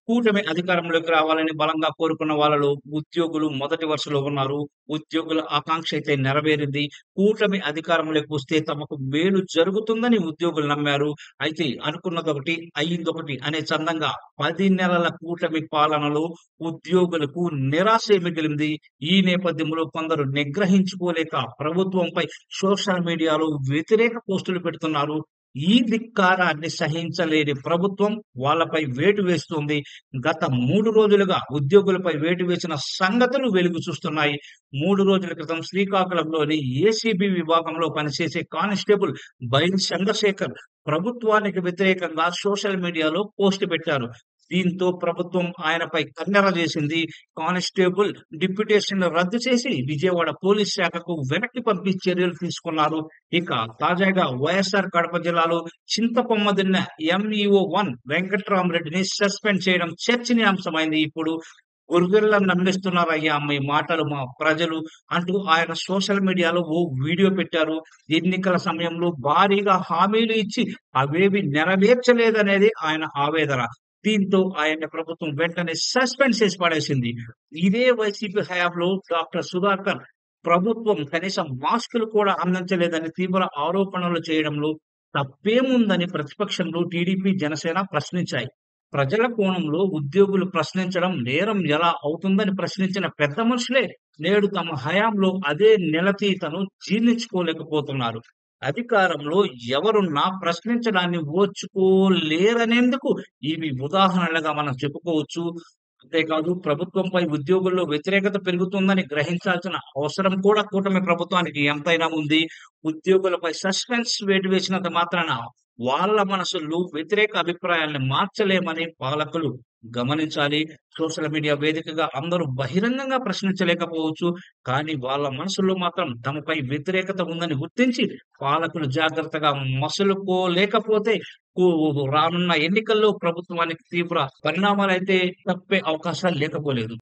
కూటమి అధికారంలోకి రావాలని బలంగా కోరుకున్న వాళ్ళలో ఉద్యోగులు మొదటి వరుసలో ఉన్నారు. ఉద్యోగుల ఆకాంక్ష అయితే నెరవేరింది. కూటమి అధికారంలోకి వస్తే తమకు మేలు జరుగుతుందని ఉద్యోగులు నమ్మారు. అయితే అనుకున్నదొకటి, అయిందొకటి అనే చందంగా 10 నెలల కూటమి పాలనలో ఉద్యోగులకు నిరాశే మిగిలింది. ఈ నేపథ్యంలో కొందరు నిగ్రహించుకోలేక ప్రభుత్వంపై సోషల్ మీడియాలో వ్యతిరేక పోస్టులు పెడుతున్నారు. ఈ ధిక్కారాన్ని సహించలేని ప్రభుత్వం వాళ్ళపై వేటు వేస్తుంది. గత 3 రోజులుగా ఉద్యోగులపై వేటు వేసిన సంగతులు వెలుగు చూస్తున్నాయి. 3 రోజుల క్రితం శ్రీకాకుళంలోని ఏసీబీ విభాగంలో పనిచేసే కానిస్టేబుల్ బైరి చంద్రశేఖర్ ప్రభుత్వానికి వ్యతిరేకంగా సోషల్ మీడియాలో పోస్ట్ పెట్టారు. దీంతో ప్రభుత్వం ఆయనపై కన్నెర చేసింది. కానిస్టేబుల్ డిప్యుటేషన్ రద్దు చేసి విజయవాడ పోలీస్ శాఖకు వెనక్కి పంపించి చర్యలు తీసుకున్నారు. ఇక తాజాగా వైఎస్ఆర్ కడప జిల్లాలో చింతకొమ్మదిన్న ఎంఈఓ1 వెంకట్రామరెడ్డిని సస్పెండ్ చేయడం చర్చనీయాంశమైంది. ఇప్పుడు "గొర్రెలను నమ్మిస్తున్నారయ్యా మీ మాటలు మా ప్రజలు" అంటూ ఆయన సోషల్ మీడియాలో ఓ వీడియో పెట్టారు. ఎన్నికల సమయంలో భారీగా హామీలు ఇచ్చి అవేవి నెరవేర్చలేదనేది ఆయన ఆవేదన. దీంతో ఆయన్ని ప్రభుత్వం వెంటనే సస్పెండ్ చేసి పడేసింది. ఇదే వైసీపీ హయాంలో డాక్టర్ సుధాకర్ ప్రభుత్వం కనీసం మాస్కులు కూడా అందించలేదని తీవ్ర ఆరోపణలు చేయడంలో తప్పేముందని ప్రతిపక్షంలో టీడీపీ, జనసేన ప్రశ్నించాయి. ప్రజల కోణంలో ఉద్యోగులు ప్రశ్నించడం నేరం ఎలా అవుతుందని ప్రశ్నించిన పెద్ద మనుషులే నేడు తమ హయాంలో అదే నిలతీతను జీర్ణించుకోలేకపోతున్నారు. అధికారంలో ఎవరున్నా ప్రశ్నించడాన్ని ఓర్చుకోలేరనేందుకు ఇవి ఉదాహరణలుగా మనం చెప్పుకోవచ్చు. అంతేకాదు ప్రభుత్వంపై ఉద్యోగుల్లో వ్యతిరేకత పెరుగుతుందని గ్రహించాల్సిన అవసరం కూడా కూటమి ప్రభుత్వానికి ఎంతైనా ఉంది. ఉద్యోగులపై సస్పెన్స్ వేటు వేసినంత మాత్రాన వాళ్ళ మనసుల్లో వ్యతిరేక అభిప్రాయాల్ని మార్చలేమని పాలకులు గమనించాలి. సోషల్ మీడియా వేదికగా అందరూ బహిరంగంగా ప్రశ్నించలేకపోవచ్చు. కానీ వాళ్ళ మనసుల్లో మాత్రం తమపై వ్యతిరేకత ఉందని గుర్తించి పాలకులు జాగ్రత్తగా మసులుకోలేకపోతే కు రానున్న ఎన్నికల్లో ప్రభుత్వానికి తీవ్ర పరిణామాలైతే తప్పే అవకాశాలు లేకపోలేదు.